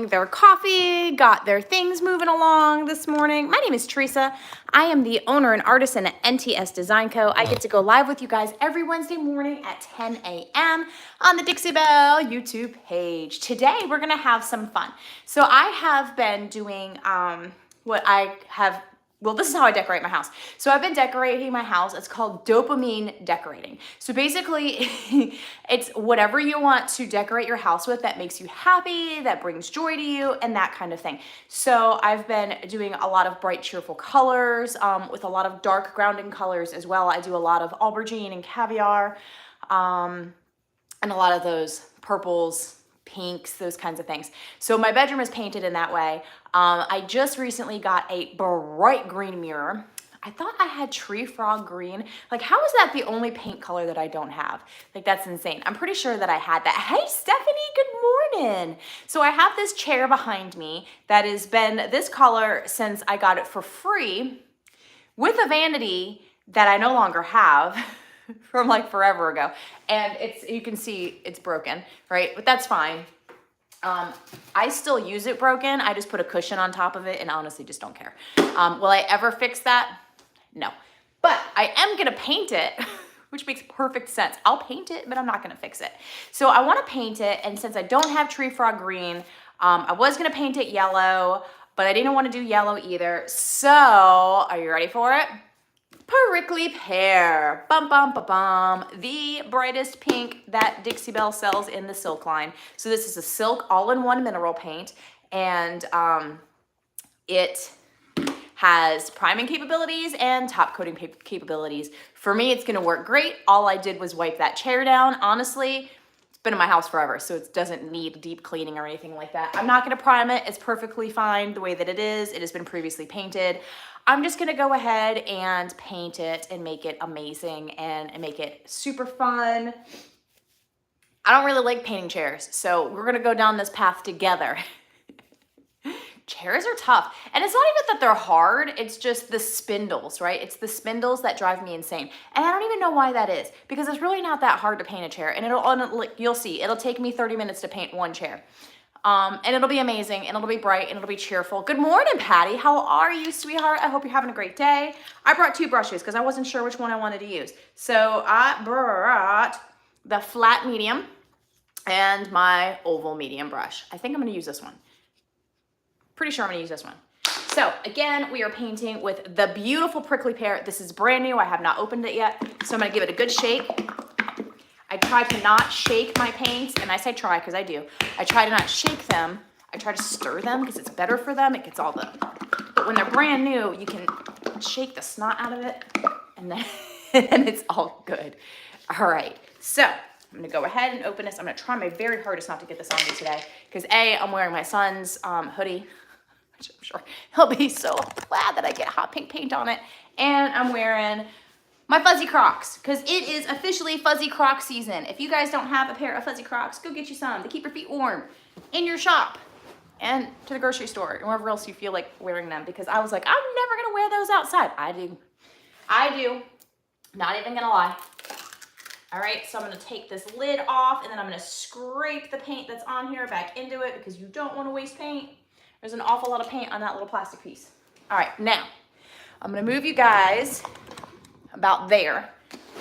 having their coffee, got their things moving along this morning. My name is Teresa. I am the owner and artisan at NTS Design Co. I get to go live with you guys every Wednesday morning at 10 a.m. on the Dixie Belle YouTube page. Today, we're gonna have some fun. So I have been doing this is how I decorate my house. So I've been decorating my house. It's called dopamine decorating. So basically, it's whatever you want to decorate your house with that makes you happy, that brings joy to you, and that kind of thing. So I've been doing a lot of bright, cheerful colors with a lot of dark grounding colors as well. I do a lot of aubergine and caviar and a lot of those purples, pinks, those kinds of things. So my bedroom is painted in that way. I just recently got a bright green mirror. I thought I had tree frog green. Like, how is that the only paint color that I don't have? Like, that's insane. I'm pretty sure that I had that. Hey, Stephanie, good morning. So I have this chair behind me that has been this color since I got it for free with a vanity that I no longer have. From like forever ago. And you can see it's broken, right? But that's fine. I still use it broken. I just put a cushion on top of it and honestly just don't care. Will I ever fix that? No. But I am gonna paint it, which makes perfect sense. I'll paint it, but I'm not gonna fix it. So I wanna paint it, and since I don't have tree frog green, I was gonna paint it yellow, but I didn't wanna do yellow either. So, are you ready for it? Prickly Pear, bum bum ba bum, the brightest pink that Dixie Belle sells in the silk line. So this is a silk all-in-one mineral paint, and it has priming capabilities and top coating capabilities. For me, it's gonna work great. All I did was wipe that chair down. Honestly, it's been in my house forever, so it doesn't need deep cleaning or anything like that. I'm not gonna prime it. It's perfectly fine the way that it is. It has been previously painted. I'm just gonna go ahead and paint it and make it amazing and make it super fun. I don't really like painting chairs, so we're gonna go down this path together. Chairs are tough, and it's not even that they're hard, it's just the spindles, right? It's the spindles that drive me insane, and I don't even know why that is, because it's really not that hard to paint a chair, and you'll see, it'll take me 30 minutes to paint one chair. And it'll be amazing, and it'll be bright, and it'll be cheerful. Good morning, Patty. How are you, sweetheart? I hope you're having a great day. I brought two brushes because I wasn't sure which one I wanted to use. So I brought the flat medium and my oval medium brush. I think I'm going to use this one. Pretty sure I'm going to use this one. So again, we are painting with the beautiful Prickly Pear. This is brand new. I have not opened it yet. So I'm going to give it a good shake. I try to not shake my paints, and I say try because I do. I try to not shake them. I try to stir them because it's better for them. It gets all the, but when they're brand new, you can shake the snot out of it, and then and it's all good. All right, so I'm gonna go ahead and open this. I'm gonna try my very hardest not to get this on me today because I'm wearing my son's hoodie, which I'm sure he'll be so glad that I get hot pink paint on it, and I'm wearing my fuzzy Crocs, because it is officially fuzzy Croc season. If you guys don't have a pair of fuzzy Crocs, go get you some to keep your feet warm in your shop and to the grocery store and wherever else you feel like wearing them, because I was like, I'm never gonna wear those outside. I do, not even gonna lie. All right, so I'm gonna take this lid off, and then I'm gonna scrape the paint that's on here back into it because you don't wanna waste paint. There's an awful lot of paint on that little plastic piece. All right, now I'm gonna move you guys about there,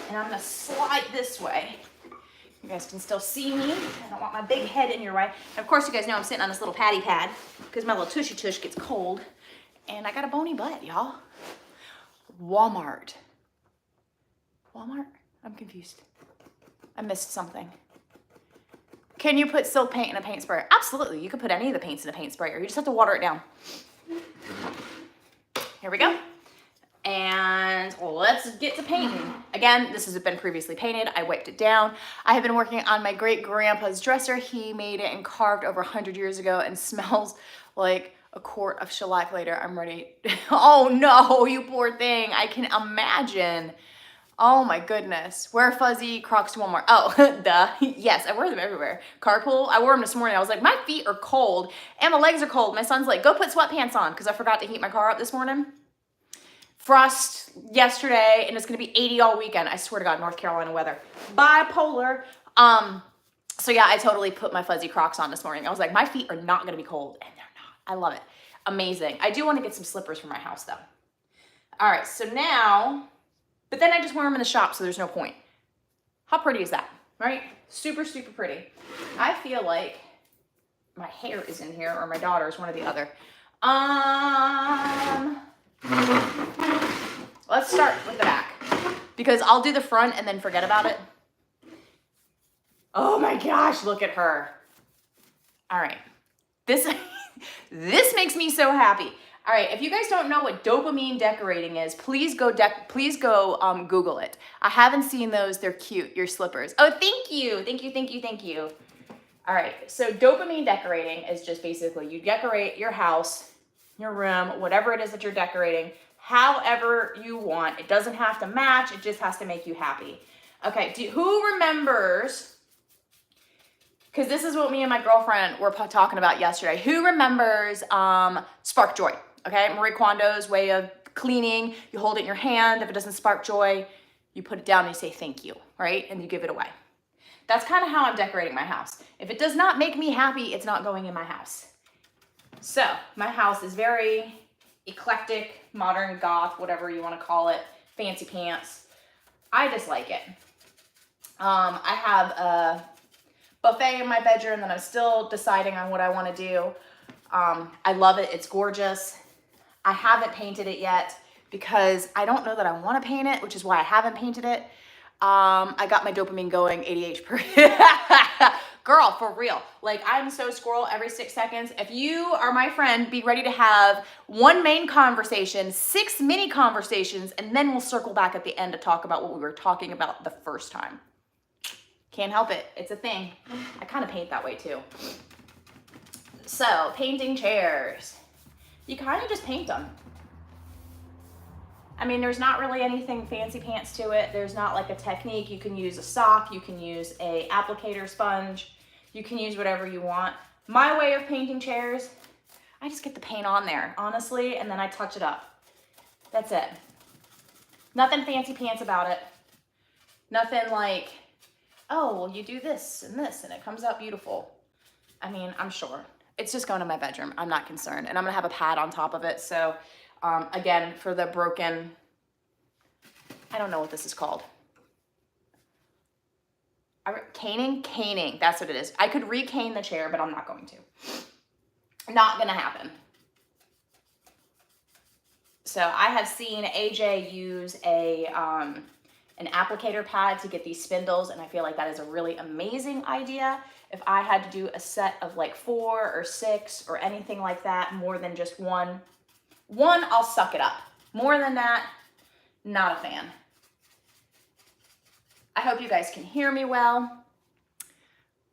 and I'm gonna slide this way. You guys can still see me. I don't want my big head in your way. And of course, you guys know I'm sitting on this little patty pad because my little tushy tush gets cold, and I got a bony butt, y'all. Walmart. I'm confused. I missed something. Can you put silk paint in a paint sprayer? Absolutely. You can put any of the paints in a paint sprayer. You just have to water it down. Here we go. And let's get to painting. Again, this has been previously painted. I wiped it down. I have been working on my great grandpa's dresser. He made it and carved over 100 years ago and smells like a quart of shellac later. I'm ready. Oh no, you poor thing. I can imagine. Oh my goodness. Wear fuzzy Crocs to Walmart. Oh, duh. Yes, I wear them everywhere. Carpool, I wore them this morning. I was like, my feet are cold and my legs are cold. My son's like, go put sweatpants on because I forgot to heat my car up this morning. Frost yesterday, and it's gonna be 80 all weekend. I swear to God, North Carolina weather. Bipolar. So yeah, I totally put my fuzzy Crocs on this morning. I was like, my feet are not gonna be cold, and they're not. I love it. Amazing. I do want to get some slippers for my house though. All right, so now, but then I just wear them in the shop, so there's no point. How pretty is that, right? Super, super pretty. I feel like my hair is in here, or my daughter's, one or the other. Let's start with the back, because I'll do the front and then forget about it. Oh my gosh, look at her. All right, this makes me so happy. All right, if you guys don't know what dopamine decorating is, please go Google it. I haven't seen those. They're cute, your slippers. Oh, thank you. Thank you, thank you, thank you. All right, so dopamine decorating is just basically you decorate your house, your room, whatever it is that you're decorating, however you want. It doesn't have to match. It just has to make you happy. Okay, who remembers, because this is what me and my girlfriend were talking about yesterday, who remembers Spark Joy? Okay, Marie Kondo's way of cleaning. You hold it in your hand. If it doesn't spark joy, you put it down and you say thank you, right? And you give it away. That's kind of how I'm decorating my house. If it does not make me happy, it's not going in my house. So my house is very eclectic, modern, goth, whatever you want to call it, fancy pants. I just like it. I have a buffet in my bedroom that I'm still deciding on what I want to do. I love it. It's gorgeous. I haven't painted it yet because I don't know that I want to paint it, which is why I haven't painted it. I got my dopamine going 88 per girl, for real. Like, I'm so squirrel every 6 seconds. If you are my friend, be ready to have one main conversation, 6 mini conversations, and then we'll circle back at the end to talk about what we were talking about the first time. Can't help it. It's a thing. I kind of paint that way too. So, painting chairs. You kind of just paint them. I mean, there's not really anything fancy pants to it. There's not like a technique. You can use a sock. You can use a applicator sponge. You can use whatever you want. My way of painting chairs, I just get the paint on there, honestly, and then I touch it up. That's it. Nothing fancy pants about it. Nothing like, oh, well, you do this and it comes out beautiful. I mean, I'm sure. It's just going to my bedroom. I'm not concerned. And I'm going to have a pad on top of it. So, again, for the broken, I don't know what this is called. Caning. That's what it is. I could re-cane the chair, but I'm not going to. Not going to happen. So I have seen AJ use an applicator pad to get these spindles, and I feel like that is a really amazing idea. If I had to do a set of like 4 or 6 or anything like that, more than just one, I'll suck it up. More than that, not a fan. I hope you guys can hear me well.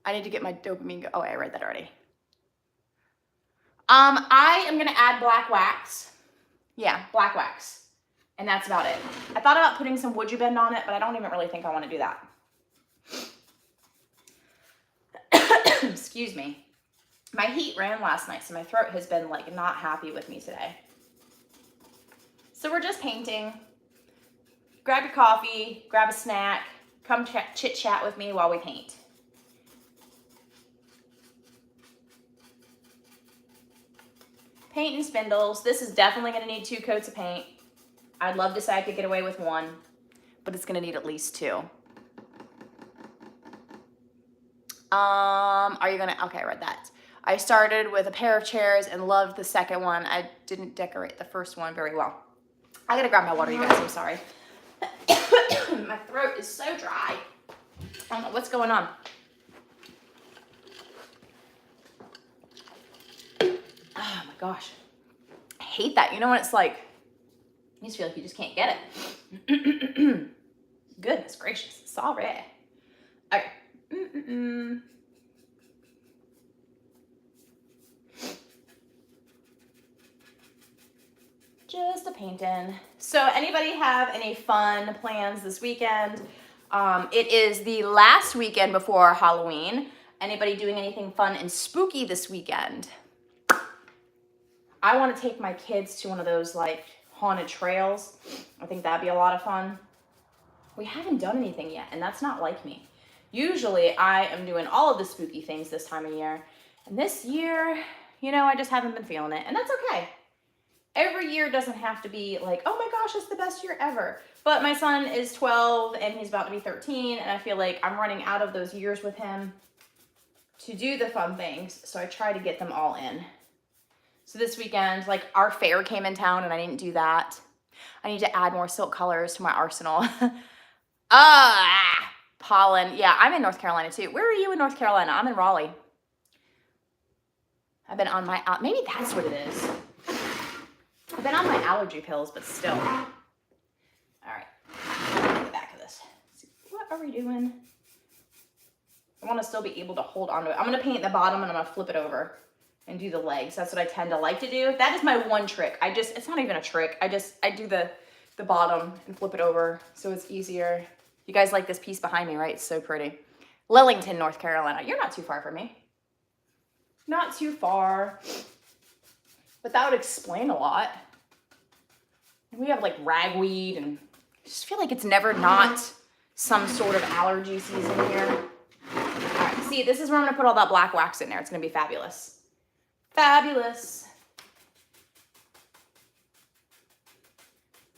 I need to get my dopamine oh, I read that already. I am gonna add black wax. Yeah, black wax. And that's about it. I thought about putting some Would You Bend on it, but I don't even really think I want to do that. Excuse me. My heat ran last night, so my throat has been like not happy with me today. So we're just painting. Grab your coffee, grab a snack, come chit chat with me while we paint. Paint and spindles. This is definitely going to need 2 coats of paint. I'd love to say I could get away with 1, but it's going to need at least 2. Are you gonna, okay, I read that. I started with a pair of chairs and loved the second one. I didn't decorate the first one very well. I gotta grab my water, you guys, I'm sorry. My throat is so dry. I don't know what's going on. Oh my gosh. I hate that. You know when it's like, you just feel like you just can't get it. Goodness gracious, sorry. Okay. Just a painting. So anybody have any fun plans this weekend? It is the last weekend before Halloween. Anybody doing anything fun and spooky this weekend? I want to take my kids to one of those like haunted trails. I think that'd be a lot of fun. We haven't done anything yet, and that's not like me. Usually I am doing all of the spooky things this time of year. And this year, you know, I just haven't been feeling it. And that's okay. Every year doesn't have to be like, oh my gosh, it's the best year ever. But my son is 12 and he's about to be 13. And I feel like I'm running out of those years with him to do the fun things. So I try to get them all in. So this weekend, like our fair came in town and I didn't do that. I need to add more silk colors to my arsenal. Pollen. Yeah, I'm in North Carolina too. Where are you in North Carolina? I'm in Raleigh. I've been on my, maybe that's what it is. I've been on my allergy pills, but still. All right, get the back of this. What are we doing? I want to still be able to hold on to it. I'm going to paint the bottom and I'm going to flip it over and do the legs. That's what I tend to like to do. That is my one trick. It's not even a trick. I do the bottom and flip it over so it's easier. You guys like this piece behind me, right? It's so pretty. Lillington, North Carolina. You're not too far from me. Not too far. But that would explain a lot. We have like ragweed and I just feel like it's never not some sort of allergy season here. All right, see, this is where I'm gonna put all that black wax in there. It's gonna be fabulous. Fabulous.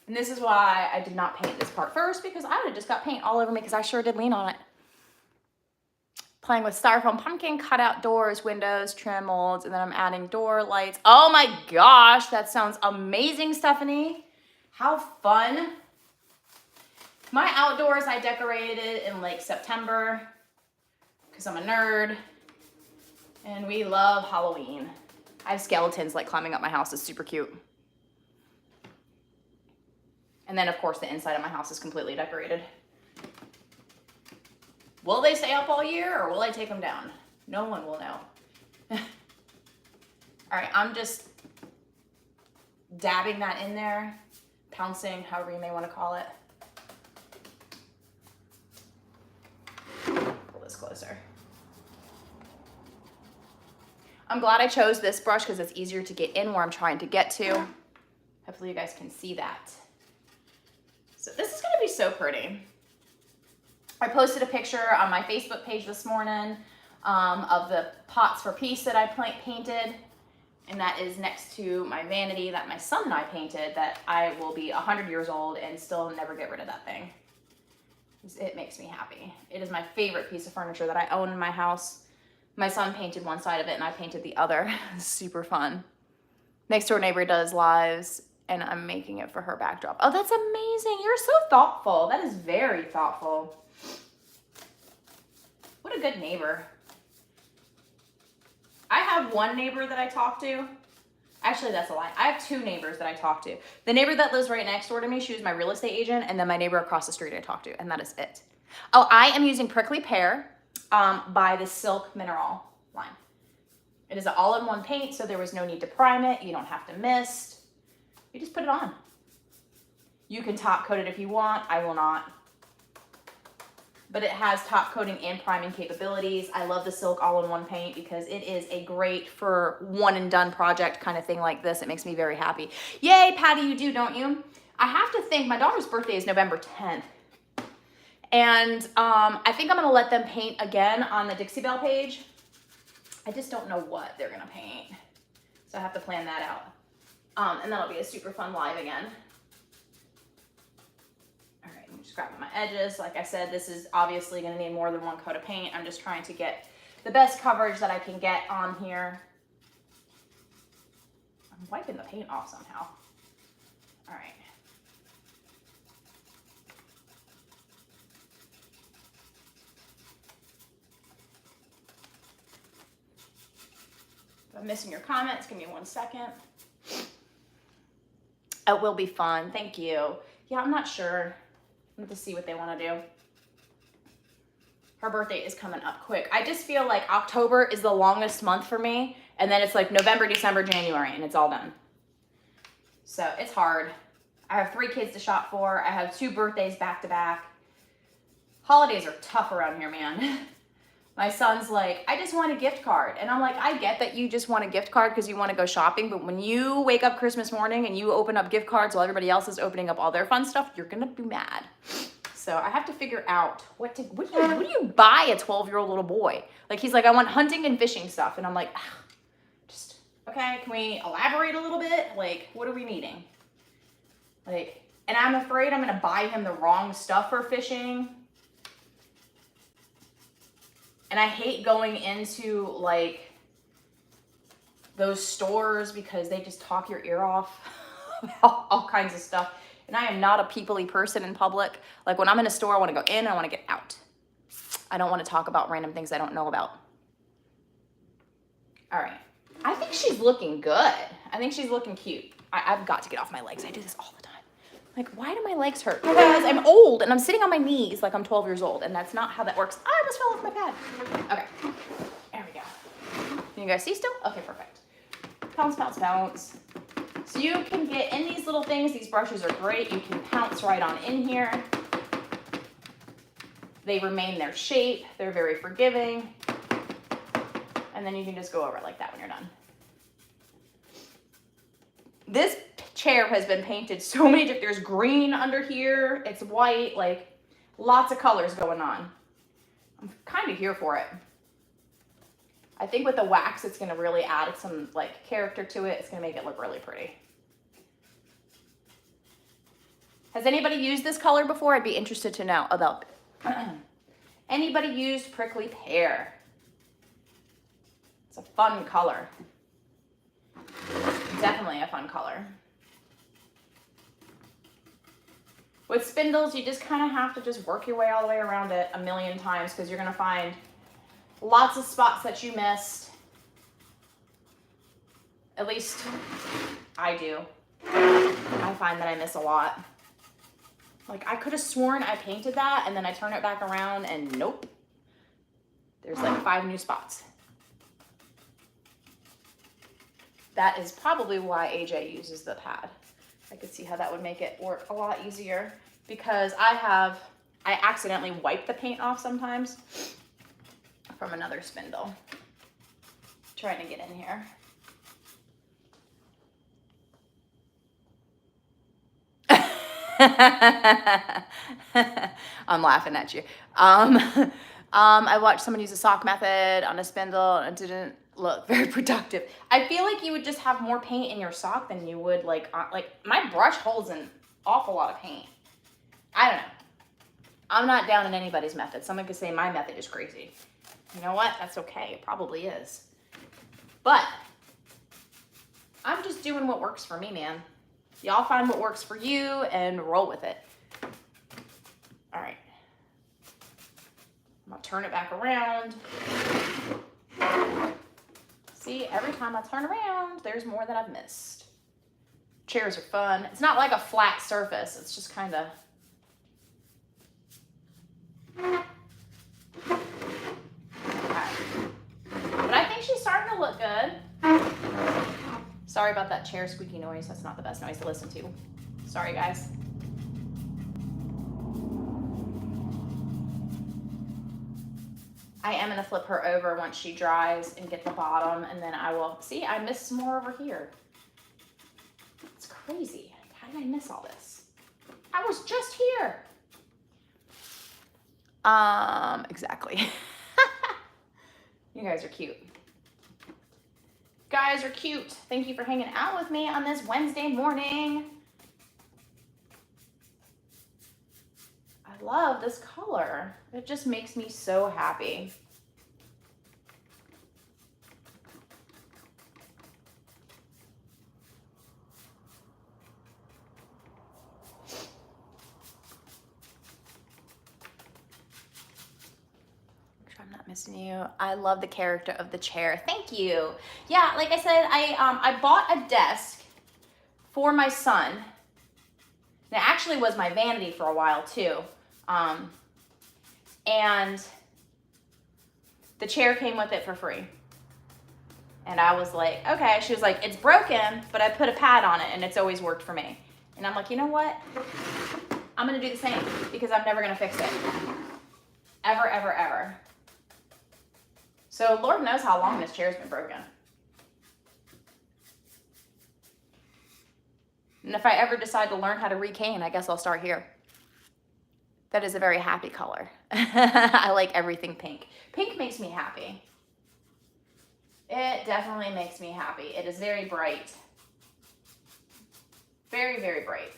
And this is why I did not paint this part first, because I would have just got paint all over me because I sure did lean on it. Playing with styrofoam pumpkin, cut out doors, windows, trim molds, and then I'm adding door lights. Oh my gosh, that sounds amazing, Stephanie. How fun. My outdoors I decorated in like September because I'm a nerd and we love Halloween. I have skeletons like climbing up my house. It's super cute. And then of course the inside of my house is completely decorated. Will they stay up all year or will I take them down? No one will know. All right, I'm just dabbing that in there, pouncing, however you may want to call it. Pull this closer. I'm glad I chose this brush because it's easier to get in where I'm trying to get to. Hopefully you guys can see that. So this is gonna be so pretty. I posted a picture on my Facebook page this morning of the pots for peace that I painted. And that is next to my vanity that my son and I painted that I will be 100 years old and still never get rid of that thing. It makes me happy. It is my favorite piece of furniture that I own in my house. My son painted one side of it and I painted the other. Super fun. Next door neighbor does lives and I'm making it for her backdrop. Oh, that's amazing. You're so thoughtful. That is very thoughtful. What a good neighbor. I have one neighbor that I talk to. Actually, that's a lie. I have two neighbors that I talk to. The neighbor that lives right next door to me, she was my real estate agent, and then my neighbor across the street I talk to, and that is it. Oh, I am using Prickly Pear by the Silk Mineral line. It is an all-in-one paint, so there was no need to prime it. You don't have to mist. You just put it on. You can top coat it if you want. I will not. But it has top coating and priming capabilities. I love the Silk all-in-one paint because it is a great for one and done project kind of thing like this. It makes me very happy. Yay, Patty, you do, don't you? I have to think, my daughter's birthday is November 10th. And I think I'm gonna let them paint again on the Dixie Belle page. I just don't know what they're gonna paint. So I have to plan that out. And that'll be a super fun live again. I'm just grabbing my edges. Like I said, this is obviously going to need more than one coat of paint. I'm just trying to get the best coverage that I can get on here. I'm wiping the paint off somehow. All right. If I'm missing your comments, give me 1 second. It will be fun. Thank you. Yeah, I'm not sure. To see what they want to do. Her birthday is coming up quick. I just feel like October is the longest month for me, and then it's like November, December, January, and it's all done. So it's hard. I have 3 kids to shop for. I have 2 birthdays back to back. Holidays are tough around here, man. My son's like, I just want a gift card. And I'm like, I get that you just want a gift card because you want to go shopping, but when you wake up Christmas morning and you open up gift cards while everybody else is opening up all their fun stuff, you're going to be mad. So I have to figure out what do you buy a 12-year-old little boy? Like, he's like, I want hunting and fishing stuff. And I'm like, just, okay, can we elaborate a little bit? Like, what are we needing? Like, and I'm afraid I'm gonna buy him the wrong stuff for fishing. And I hate going into like those stores because they just talk your ear off about all kinds of stuff. And I am not a people-y person in public. Like, when I'm in a store, I want to go in, I want to get out. I don't want to talk about random things I don't know about. All right. I think she's looking good. I think she's looking cute. I've got to get off my legs. I do this all the time. Like, why do my legs hurt? Because I'm old and I'm sitting on my knees like I'm 12 years old, and that's not how that works. I almost fell off my pad. Okay. There we go. Can you guys see still? Okay, perfect. Pounce, pounce, pounce. So you can get in these little things. These brushes are great. You can pounce right on in here. They remain their shape. They're very forgiving. And then you can just go over it like that when you're done. This chair has been painted so many different, there's green under here. It's white, like lots of colors going on. I'm kind of here for it. I think with the wax, it's going to really add some like character to it. It's going to make it look really pretty. Has anybody used this color before? I'd be interested to know about anybody used prickly pear. It's a fun color. Definitely a fun color. With spindles, you just kind of have to just work your way all the way around it a million times because you're going to find lots of spots that you missed. At least I do. I find that I miss a lot. Like, I could have sworn I painted that and then I turn it back around and nope. There's like 5 new spots. That is probably why AJ uses the pad. I could see how that would make it work a lot easier because I accidentally wipe the paint off sometimes from another spindle. Trying to get in here. I'm laughing at you. I watched someone use a sock method on a spindle and it didn't look very productive. I feel like you would just have more paint in your sock than you would like my brush holds an awful lot of paint. I don't know. I'm not down in anybody's method. Someone could say my method is crazy. You know what? That's okay. It probably is. But I'm just doing what works for me, man. Y'all find what works for you and roll with it. All right. I'm gonna turn it back around. See, every time I turn around, there's more that I've missed. Chairs are fun. It's not like a flat surface. It's just kind of... Okay. But I think she's starting to look good. Sorry about that chair squeaky noise. That's not the best noise to listen to. Sorry, guys. I am going to flip her over once she dries and get the bottom, and then I will... See, I missed some more over here. It's crazy. How did I miss all this? I was just here. Exactly. You guys are cute. Guys are cute. Thank you for hanging out with me on this Wednesday morning. I love this color. It just makes me so happy. I'm not missing you. I love the character of the chair. Thank you. Yeah, like I said, I bought a desk for my son. And it actually was my vanity for a while too. And the chair came with it for free. And I was like, okay. She was like, it's broken, but I put a pad on it and it's always worked for me. And I'm like, you know what? I'm gonna do the same because I'm never gonna fix it. Ever, ever, ever. So Lord knows how long this chair's been broken. And if I ever decide to learn how to recane, I guess I'll start here. That is a very happy color. I like everything pink. Pink makes me happy. It definitely makes me happy. It is very bright. Very, very bright.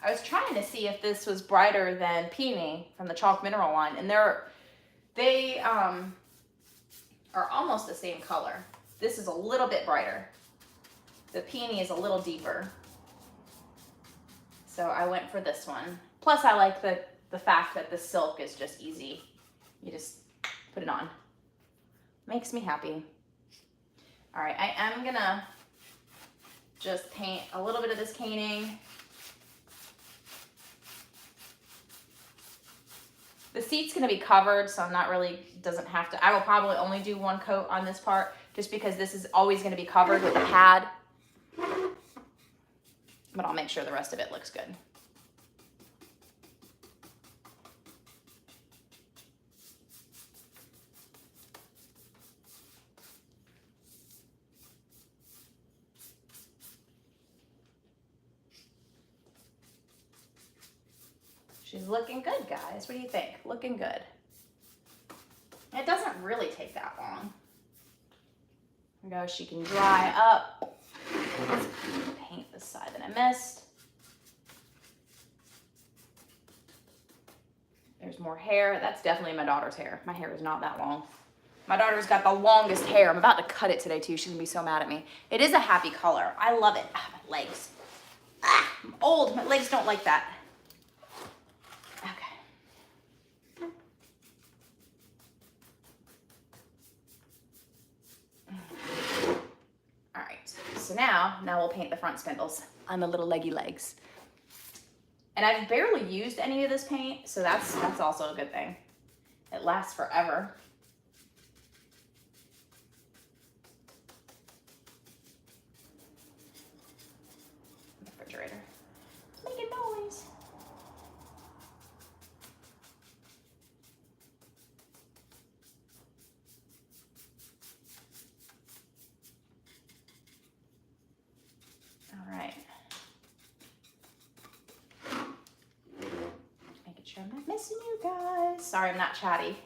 I was trying to see if this was brighter than Peony from the Chalk Mineral line, and they are almost the same color. This is a little bit brighter. The Peony is a little deeper. So I went for this one. Plus I like the fact that the silk is just easy. You just put it on. Makes me happy. All right, I am gonna just paint a little bit of this caning. The seat's gonna be covered, so I'm not really, doesn't have to, I will probably only do one coat on this part just because this is always gonna be covered with a pad. But I'll make sure the rest of it looks good. She's looking good, guys. What do you think? Looking good. It doesn't really take that long. There we go. She can dry up. Let's paint the side that I missed. There's more hair. That's definitely my daughter's hair. My hair is not that long. My daughter's got the longest hair. I'm about to cut it today too. She's gonna be so mad at me. It is a happy color. I love it. Ah, my legs. Ah, I'm old. My legs don't like that. Okay. All right. So now we'll paint the front spindles on the little leggy legs. And I've barely used any of this paint, so that's also a good thing. It lasts forever. Refrigerator. It's making noise. All right. Making sure I'm not missing you guys. Sorry, I'm not chatty.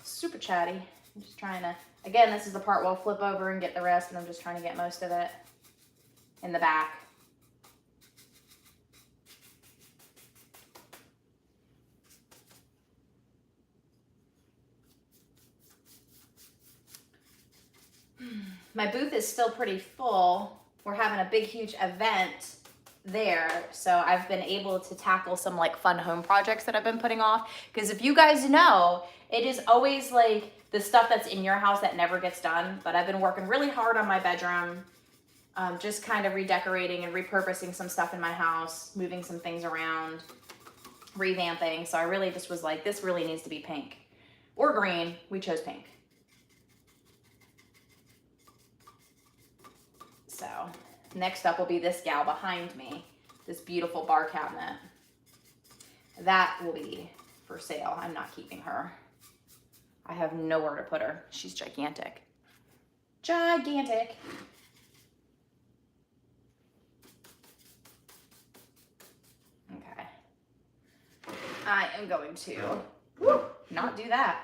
Super chatty. I'm just trying to, again, this is the part where I'll flip over and get the rest, and I'm just trying to get most of it in the back. My booth is still pretty full. We're having a big, huge event there. So I've been able to tackle some like fun home projects that I've been putting off. Because if you guys know, it is always like the stuff that's in your house that never gets done. But I've been working really hard on my bedroom, just kind of redecorating and repurposing some stuff in my house, moving some things around, revamping. So I really just was like, this really needs to be pink or green. We chose pink. So next up will be this gal behind me, this beautiful bar cabinet. That will be for sale. I'm not keeping her. I have nowhere to put her. She's gigantic. Gigantic. Okay. I am going to not do that.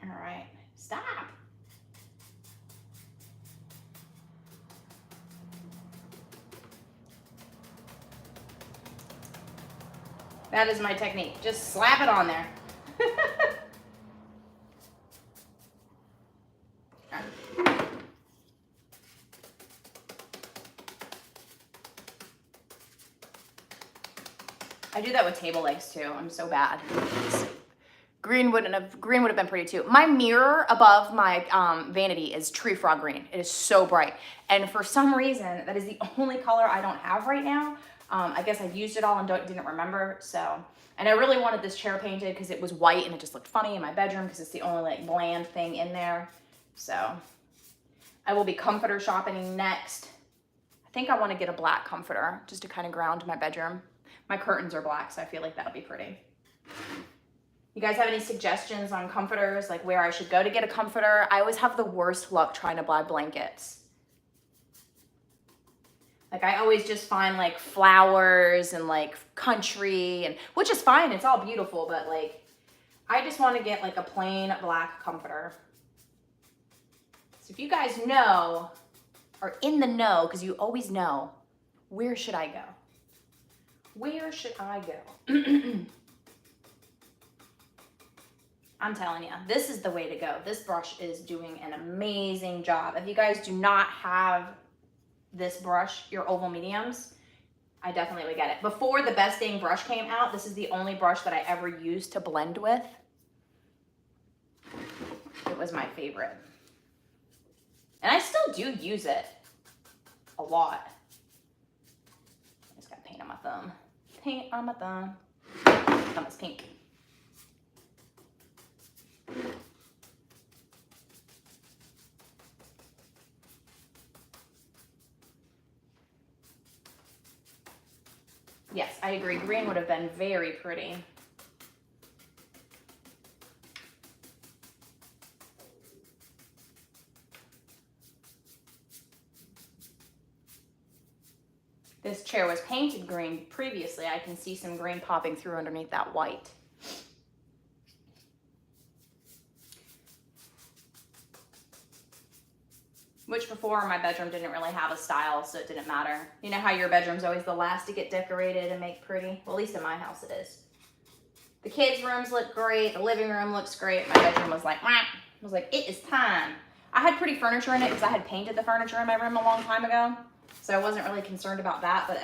All right, stop. That is my technique. Just slap it on there. I do that with table legs too. I'm so bad. Green would have been pretty too. My mirror above my vanity is tree frog green. It is so bright. And for some reason, that is the only color I don't have right now. I guess I've used it all and didn't remember. So, and I really wanted this chair painted because it was white and it just looked funny in my bedroom because it's the only like bland thing in there. So I will be comforter shopping next. I think I want to get a black comforter just to kind of ground my bedroom. My curtains are black, so I feel like that'll be pretty. You guys have any suggestions on comforters, like where I should go to get a comforter? I always have the worst luck trying to buy blankets. Like I always just find like flowers and like country, and which is fine, it's all beautiful, but like I just want to get like a plain black comforter. So if you guys know, or in the know, because you always know, where should I go? Where should I go? I'm telling you, this is the way to go. This brush is doing an amazing job. If you guys do not have this brush, your oval mediums, I definitely would get it. Before the Best Dang brush came out, this is the only brush that I ever used to blend with. It was my favorite. And I still do use it a lot. I just got paint on my thumb. Paint on my thumb. Thumb is pink. Yes, I agree. Green would have been very pretty. This chair was painted green previously. I can see some green popping through underneath that white. Which before my bedroom didn't really have a style, so it didn't matter. You know how your bedroom's always the last to get decorated and make pretty? Well, at least in my house it is. The kids' rooms look great. The living room looks great. My bedroom was like, wah. I was like, it is time. I had pretty furniture in it because I had painted the furniture in my room a long time ago. So I wasn't really concerned about that, but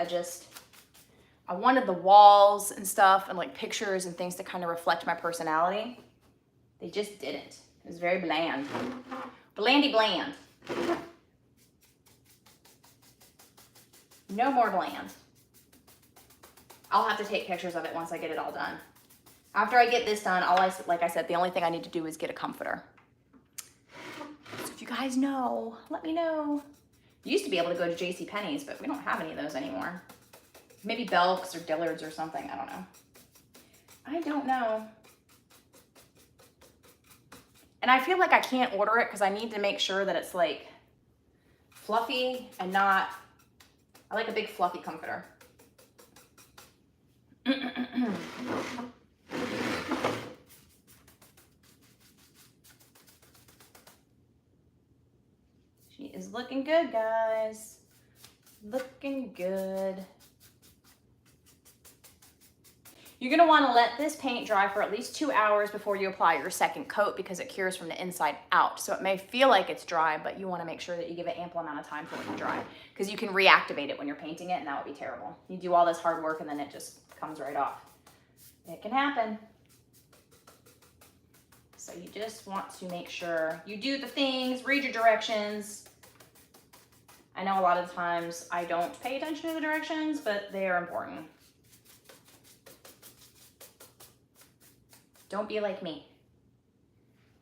I wanted the walls and stuff and like pictures and things to kind of reflect my personality. They just didn't. It was very bland. Blandy bland. No more bland. I'll have to take pictures of it once I get it all done. After I get this done, like I said, the only thing I need to do is get a comforter. So if you guys know, let me know. You used to be able to go to JCPenney's, but we don't have any of those anymore. Maybe Belk's or Dillard's or something. I don't know. I don't know. And I feel like I can't order it because I need to make sure that it's like fluffy and not, I like a big fluffy comforter. She is looking good, guys. Looking good. You're gonna wanna let this paint dry for at least 2 hours before you apply your second coat because it cures from the inside out. So it may feel like it's dry, but you wanna make sure that you give it ample amount of time for it to dry because you can reactivate it when you're painting it and that would be terrible. You do all this hard work and then it just comes right off. It can happen. So you just want to make sure you do the things, read your directions. I know a lot of times I don't pay attention to the directions, but they are important. Don't be like me.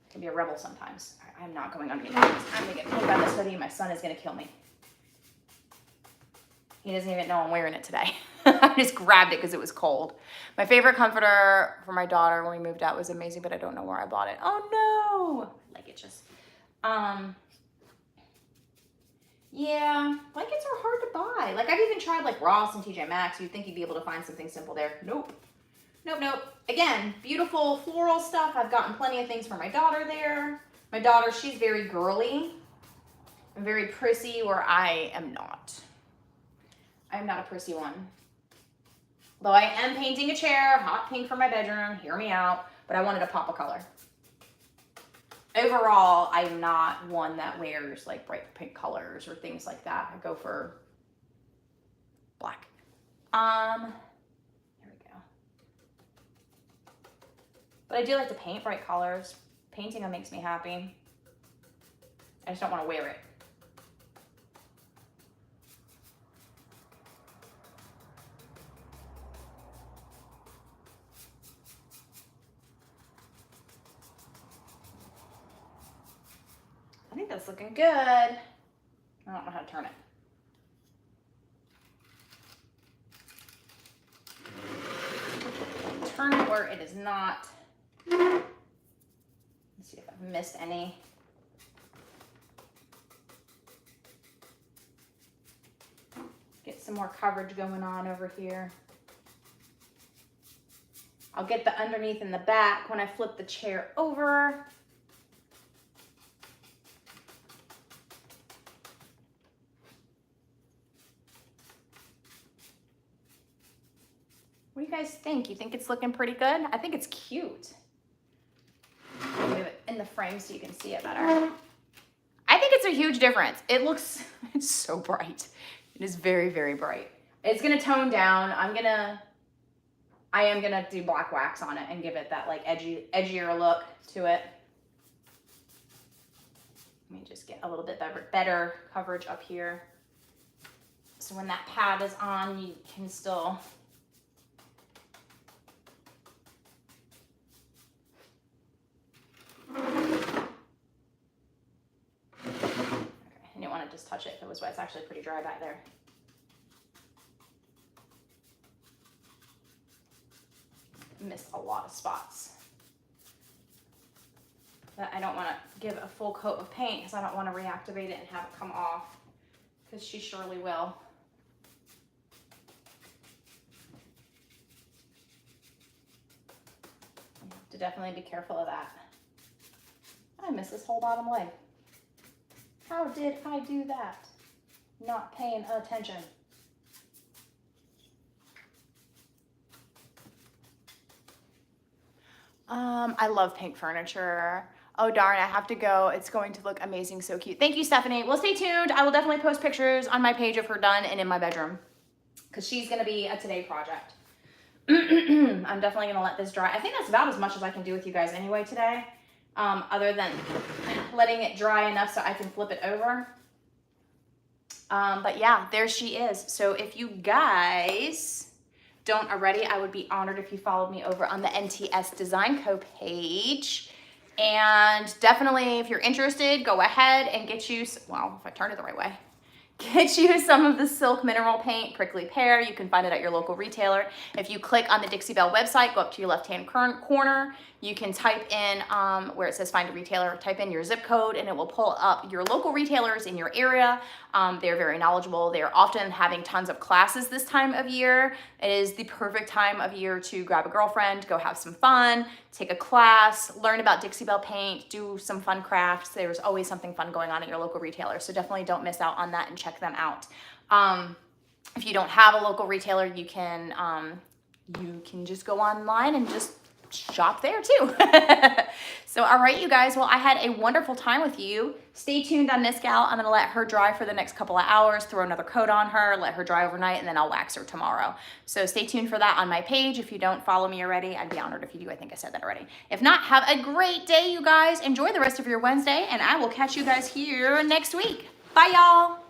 I can be a rebel sometimes. I'm not going underneath this. I'm gonna get paint on this hoodie. My son is gonna kill me. He doesn't even know I'm wearing it today. I just grabbed it because it was cold. My favorite comforter for my daughter when we moved out was amazing, but I don't know where I bought it. Oh no! Like it just, yeah, blankets are hard to buy. Like I've even tried like Ross and TJ Maxx. You'd think you'd be able to find something simple there. Nope. Nope, nope. Again, beautiful floral stuff. I've gotten plenty of things for my daughter there. My daughter, she's very girly and very prissy where I am not. I am not a prissy one. Though I am painting a chair, hot pink for my bedroom, hear me out, but I wanted to pop a color. Overall, I'm not one that wears like bright pink colors or things like that. I go for black. But I do like to paint bright colors. Painting them makes me happy. I just don't want to wear it. I think that's looking good. I don't know how to turn it. or it is not. Let's see if I've missed any. Get some more coverage going on over here. I'll get the underneath and the back when I flip the chair over. What do you guys think? You think it's looking pretty good? I think it's cute. I'll move it in the frame so you can see it better. I think it's a huge difference. It's so bright. It is very, very bright. It's gonna tone down. I am gonna do black wax on it and give it that like edgier look to it. Let me just get a little bit better coverage up here. So when that pad is on, you can still I didn't want to just touch it if it was wet. It's actually pretty dry back there. Missed a lot of spots. But I don't want to give a full coat of paint because I don't want to reactivate it and have it come off, because she surely will. You have to definitely be careful of that. I missed this whole bottom leg. How did I do that? Not paying attention. I love pink furniture. Oh darn, I have to go. It's going to look amazing, so cute. Thank you, Stephanie. Well, stay tuned. I will definitely post pictures on my page of her done and in my bedroom, because she's gonna be a today project. I'm definitely gonna let this dry. I think that's about as much as I can do with you guys anyway today, other than letting it dry enough so I can flip it over. But yeah, there she is. So if you guys don't already, I would be honored if you followed me over on the NTS Design Co. page. And definitely, if you're interested, go ahead and get you, well, if I turn it the right way, get you some of the Silk Mineral Paint Prickly Pear. You can find it at your local retailer. If you click on the Dixie Belle website, go up to your left-hand corner, you can type in where it says find a retailer, type in your zip code, and it will pull up your local retailers in your area. They're very knowledgeable. They're often having tons of classes this time of year. It is the perfect time of year to grab a girlfriend, go have some fun, take a class, learn about Dixie Belle Paint, do some fun crafts. There's always something fun going on at your local retailer, so definitely don't miss out on that and check them out. If you don't have a local retailer, you can just go online and just shop there too. So, all right, you guys. Well, I had a wonderful time with you. Stay tuned on this gal. I'm going to let her dry for the next couple of hours, throw another coat on her, let her dry overnight, and then I'll wax her tomorrow. So stay tuned for that on my page. If you don't follow me already, I'd be honored if you do. I think I said that already. If not, have a great day, you guys. Enjoy the rest of your Wednesday, and I will catch you guys here next week. Bye, y'all.